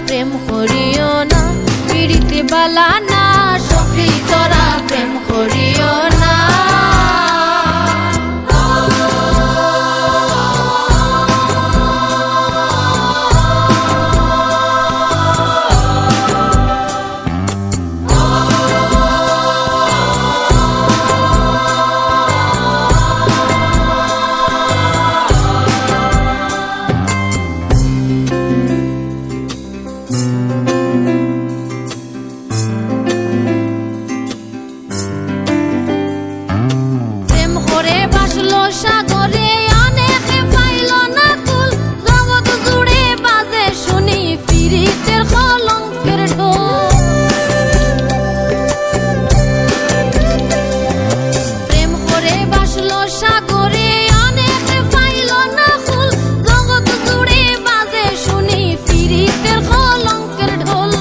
প্রেম করিও না পিরিতে বালা না সখী তোরা প্রেম করিও না সাগরে অনেকে পাইল না কুল জগৎ জুড়ে বাজে শুনি পিরিতের কলঙ্কের ঢোল প্রেম করে বাসলো সাগরে অনেকে পাইল না কুল জগৎ জুড়ে বাজে শুনি পিরিতের কলঙ্কের ঢোল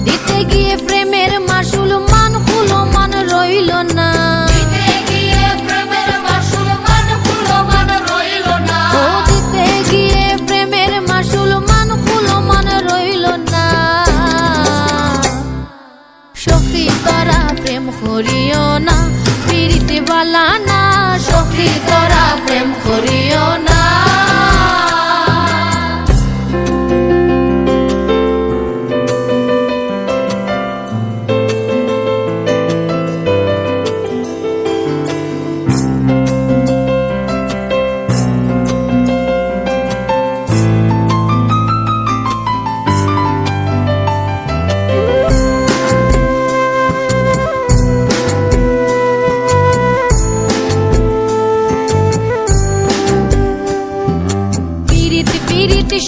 দিতে গিয়ে প্রেমের মাসুল মান খুলো মান রইল না করিও না পিরিতে বালা না সখী তোরা প্রেম করিও না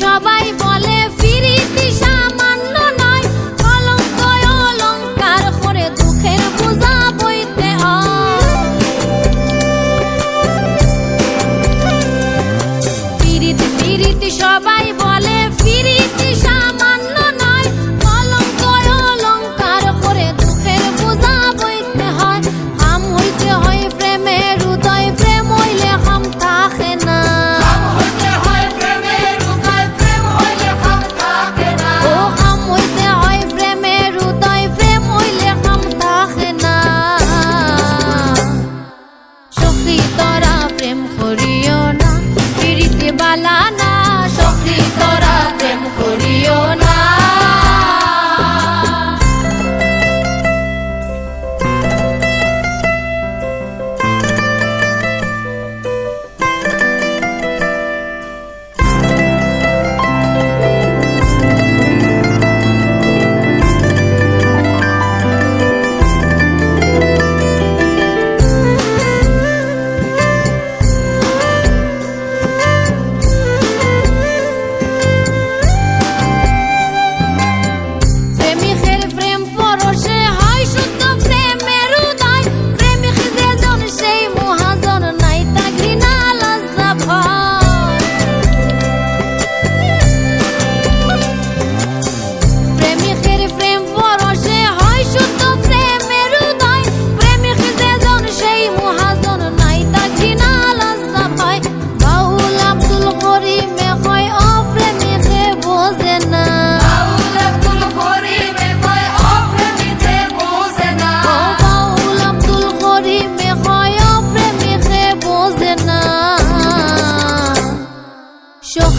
সবাই বলে পিরিতি সামান্য নয় কলঙ্ক অলঙ্কার করে দুঃখের বোঝা বইতে হয় পিরিতি পিরিতি সবাই বলে পিরিতি সামান্য নয় কলঙ্ক অলঙ্কার করে দুঃখের বোঝা বইতে হয় হাম হইতে হয় প্রেমের হৃদয় প্রেম হইলে হাম থাকে না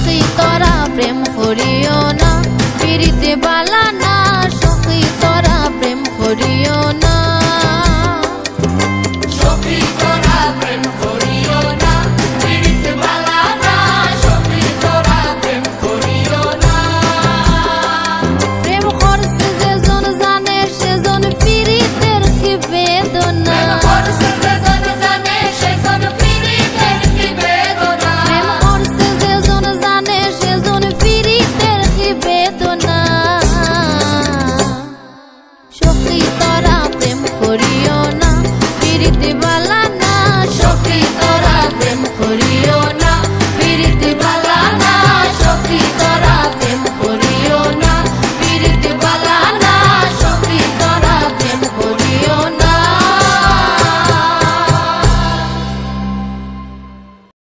সখী তোরা প্রেম করিও